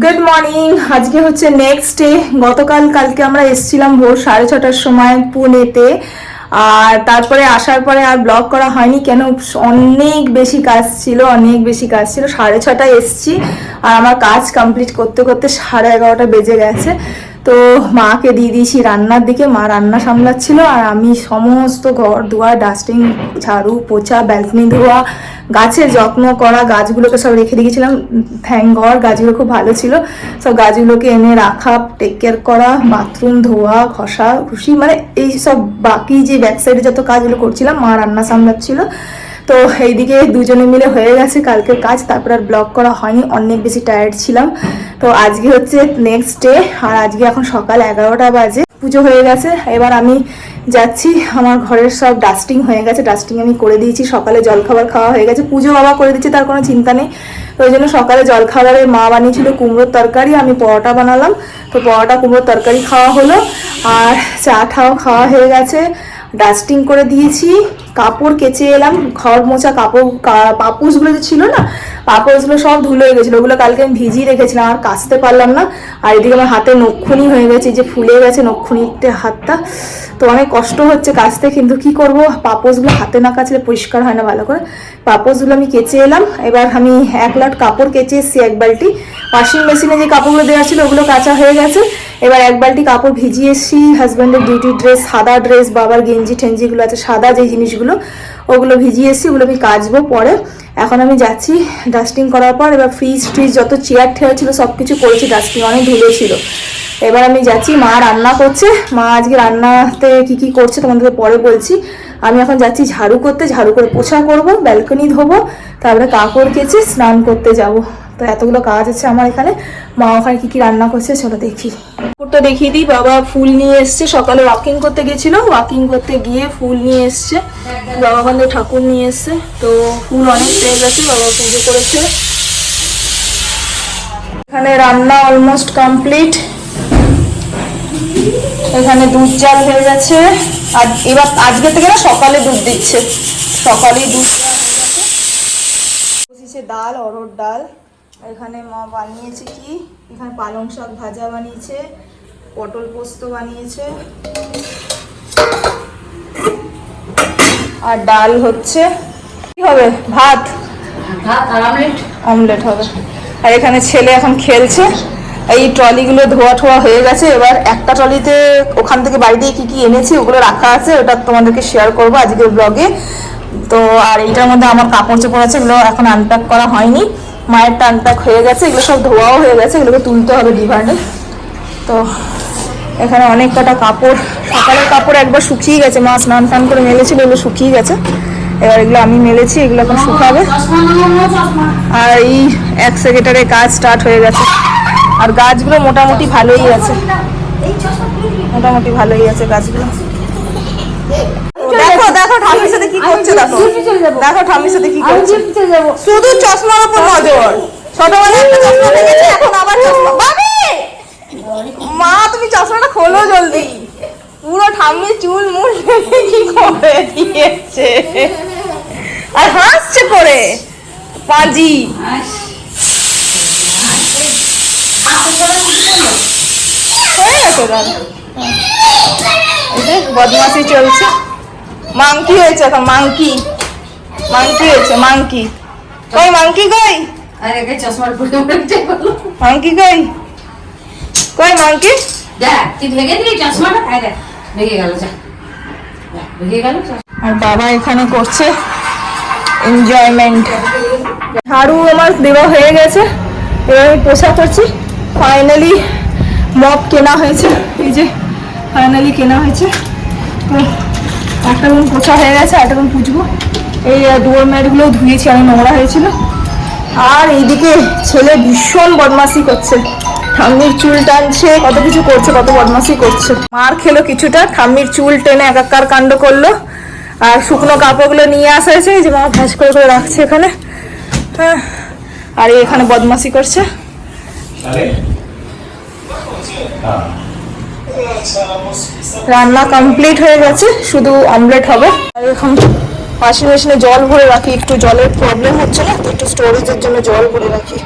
Good morning. আজকে হচ্ছে next day. কালকে আমরা এসেছিলাম ভোর 6:30টার সময় পুনেতে। আর তারপরে আসার পরে আর ব্লগ করা হয়নি, কেন অনেক বেশি কাজ ছিল। 6:30টায় এসছি আর আমার কাজ কমপ্লিট করতে করতে 11:30টা বেজে গেছে। তো মাকে দিয়ে দিয়েছি রান্নার দিকে, মা রান্না সামলাচ্ছিল আর আমি সমস্ত ঘর দুয়ার ডাস্টিং, ঝাড়ু পোছা, ব্যালকনি ধোয়া, গাছের যত্ন করা, গাছগুলোকে সব রেখে দিয়েছিলাম। থ্যাঙ্ক গড গাছগুলো খুব ভালো ছিল। সব গাছগুলোকে এনে রাখা, টেক কেয়ার করা, বাথরুম ধোয়া, ঘষা ঘুষি, মানে এই সব বাকি যে ব্যাক সাইডে যত কাজগুলো করছিলাম, মা রান্না সামলাচ্ছিল। তো এইদিকে দুজনে মিলে হয়ে গেছে কালকের কাজ। তারপর আর ব্লগ করা হয়নি, অনেক বেশি টায়ার্ড ছিলাম। তো আজকে হচ্ছে নেক্সট ডে আর আজকে এখন সকাল 11টা বাজে। পুজো হয়ে গেছে, এবার আমি যাচ্ছি। আমার ঘরের সব ডাস্টিং হয়ে গেছে, ডাস্টিং আমি করে দিয়েছি। সকালে জলখাবার খাওয়া হয়ে গেছে, পুজো বাবা করে দিচ্ছে, তার কোনো চিন্তা নেই। ওই জন্য সকালে জলখাবারে মা বানিয়েছিল কুমড়োর তরকারি, আমি পরোটা বানালাম। তো পরোটা কুমড়োর তরকারি খাওয়া হলো আর চা খাওয়া হয়ে গেছে। ডাস্টিং করে দিয়েছি, কাপড় কেচে এলাম। ঘর মোছা কাপড়, পাপোশগুলো যে ছিল না, পাপোশগুলো সব ধুলো হয়ে গেছিলো। ওগুলো কালকে আমি ভিজিয়ে রেখেছিলাম, আর কাচতে পারলাম না। আর এদিকে আমার হাতে নখুনি হয়ে গেছে, যে ফুলে গেছে নখুনিতে হাতটা। তো অনেক কষ্ট হচ্ছে কাচতে, কিন্তু কি করব, পাপোশগুলো হাতে না কাচলে পরিষ্কার হয় না ভালো করে। পাপোশগুলো আমি কেচে এলাম। এবার আমি 1 লট কাপড় কেচে এসেছি, 1 বালতি। ওয়াশিং মেশিনে যে কাপড়গুলো দেওয়া ছিল ওগুলো কাচা হয়ে গেছে। এবার 1 বালতি কাপড় ভিজিয়ে এসেছি। হাজব্যান্ডের ডিউটি ড্রেস, সাদা ড্রেস, বাবার গেঞ্জি টেঞ্জিগুলো আছে সাদা, যেই জিনিসগুলো ওগুলো ভিজিয়ে এসেছি, ওগুলো আমি কাচবো পরে। এখন আমি যাচ্ছি ডাস্টিং করার পর। এবার ফ্রিজ যত চেয়ার ঠেয়ার ছিল সব কিছু করেছি ডাস্টিং, অনেক ধুলো ছিল। এবার আমি যাচ্ছি, মা রান্না করছে। মা আজকে রান্নাতে কি করছে তোমাদেরকে পরে বলছি। আমি এখন যাচ্ছি ঝাড়ু করতে, ঝাড়ু করে পোছা করব, ব্যালকনি ধোবো, তারপরে কাপড় কেচে স্নান করতে যাব। তো এতগুলো কাজ আছে আমার এখানে। মা ওখানে কি রান্না করছে চলো দেখি। ঠাকুরটা দেখিয়ে দিই। বাবা ফুল নিয়ে এসছে, সকালে ওয়াকিং করতে গেছিল, ওয়াকিং করতে গিয়ে ফুল নিয়ে এসছে। বাবা বন্ধু ঠাকুর নিয়ে এসছে। তো ফুল অনেক হয়ে গেছে, বাবা পুজো করেছে। এখানে রান্না অলমোস্ট কমপ্লিট। এখানে দুধ জাল হয়ে গেছে। আর এবার আজকে থেকে না সকালে দুধ দিচ্ছে, সকালেই দুধ দেওয়া হয়ে যাবে। বসিয়েছে ডাল, অরহর ডাল। এখানে মা বানিয়েছে কি, এখানে পালং শাক ভাজা বানিয়েছে, পটল পোস্ত বানিয়েছে, আর ডাল হচ্ছে। কি হবে, ভাত আর অমলেট হবে। আর এখানে ছেলে এখন খেলছে। এই ট্রলিগুলো ধোয়া ঠোয়া হয়ে গেছে। এবার একটা ট্রলিতে ওখান থেকে বাড়ি দিয়ে কি এনেছি ওগুলো রাখা আছে, ওটা তোমাদেরকে শেয়ার করবো আজকের ব্লগে। তো আর এইটার মধ্যে আমার কাপড় চোপড় আছে, এগুলো এখন আনপ্যাক করা হয়নি। মায়েরটা আনপ্যাক হয়ে গেছে, এগুলো সব ধোয়াও হয়ে গেছে, এগুলোকে তুলতে হবে ডিভানে। তো এখানে অনেক কটা কাপড়, সকালের কাপড় একবার শুকিয়ে গেছে, মা স্নান টান করে মেলেছিল, এগুলো শুকিয়ে গেছে। এবার এগুলো আমি মেলেছি, এগুলো এখন শুকাবে। আর এই 1 সেকেন্ডারে কাজ স্টার্ট হয়ে গেছে। আর গাছগুলো মোটামুটি ভালোই আছে, গাছগুলো। দেখো ঠাম্মির সাথে কি করছে, দেখো ঠাম্মির সাথে কি করছে। শুধু চশমার উপর নজর। ছোটবেলায় একটা চশমা দেখেছে, এখন আবার চশমা। মা তুমি চশমাটা খোলো জলদি। পুরো ঠাম্মির চুল মুল কি করে দিয়েছে, আর হাসছে করে পাজি। বদমাসি চলছে। মাংকি হয়েছে এখন, মাংকি হয়েছে, মাংকি। কই মাংকি কই, মাংকি কই, কই মাংকি। আর বাবা এখানে করছে এনজয়মেন্ট। ঝাড়ু আমার দেওয়া হয়ে গেছে, এবার আমি পোছা করছি। ফাইনালি মপ কেনা হয়েছে, এই যে ফাইনালি কেনা হয়েছে। তো একটা রুম পোছা হয়ে গেছে, একটা রুম পুছবো। এই ডোর ম্যাটগুলো ধুয়েছি, অনেক নোংরা হয়েছিল। আর এইদিকে ছেলে ভীষণ বদমাশি করছে, ঠাম্মির চুল টানছে, কত কিছু করছে, কত বদমাশি করছে। মার খেলো কিছুটা, ঠাম্মির চুল টেনে একাকার কাণ্ড করলো। আর শুকনো কাপড়গুলো নিয়ে আসা হয়েছে, এই যে মা ভাঁজ করে রাখছে এখানে। হ্যাঁ, আর এখানে বদমাশি করছে। রান্না কমপ্লিট হয়ে গেছে, শুধু অমলেট হবে। আর এখন ওয়াশিং মেশিনে জল ভরে রাখি, একটু জলের প্রবলেম হচ্ছে না তো, একটু স্টোরেজের জন্য জল ভরে রাখি।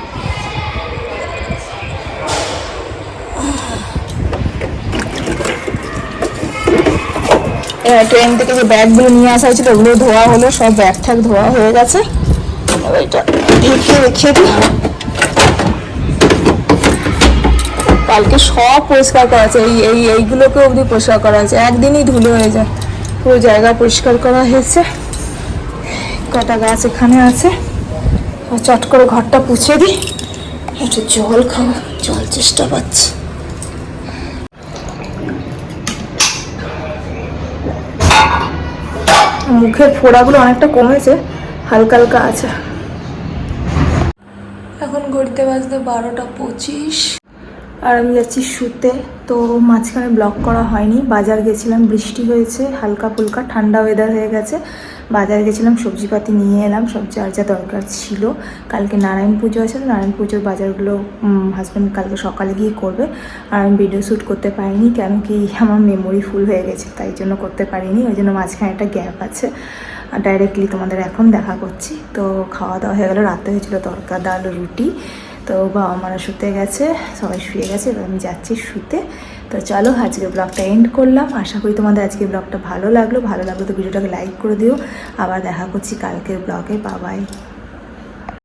ট্রেন থেকে যে ব্যাগগুলো নিয়ে আসা হয়েছিল ওগুলো ধোয়া হলো, সব ব্যাগ ঠ্যাগ ধোয়া হয়ে গেছে। এটা ঢেকে রেখে দিই। কালকে সব পরিষ্কার করা আছে, এইগুলোকে অবধি পরিষ্কার করা আছে, একদিনই ধুলো হয়ে যায়। পুরো জায়গা পরিষ্কার করা হয়েছে। কটা গাছ এখানে আছে, চট করে ঘরটা পুছে দিই। একটু জল খাবো, জল চেষ্টা পাচ্ছি। মুখের ফোড়াগুলো অনেকটা কমেছে, হালকা হালকা আছে। এখন ঘুরতে বাজতে 12:25 আর আমি যাচ্ছি শুতে। তো মাঝখানে ব্লগ করা হয়নি, বাজার গেছিলাম, বৃষ্টি হয়েছে, হালকা ফুলকা ঠান্ডা ওয়েদার হয়ে গেছে। বাজার গেছিলাম, সবজিপাতি নিয়ে এলাম, সব যার যা দরকার ছিল। কালকে নারায়ণ পুজো আছে, তো নারায়ণ পুজোর বাজারগুলো হাজব্যান্ড কালকে সকালে গিয়ে করবে। আর আমি ভিডিও শ্যুট করতে পারিনি, কেন কি আমার মেমোরি ফুল হয়ে গেছে, তাই জন্য করতে পারিনি। ওই জন্য মাঝখানে একটা গ্যাপ আছে। আর ডাইরেক্টলি তোমাদের এখন দেখা করছি। তো খাওয়া দাওয়া হয়ে গেলো, রাতে হয়েছিল তরকা ডাল রুটি। তো বাবা মারা শুতে গেছে, সবাই শুয়ে গেছে, এবার আমি যাচ্ছি শুতে। তো চলো আজকে ব্লগটা এন্ড করলাম। আশা করি তোমাদের আজকে ব্লগটা ভালো লাগলো তো ভিডিওটাকে লাইক করে দিও। আবার দেখা করছি কালকের ব্লগে। Bye bye.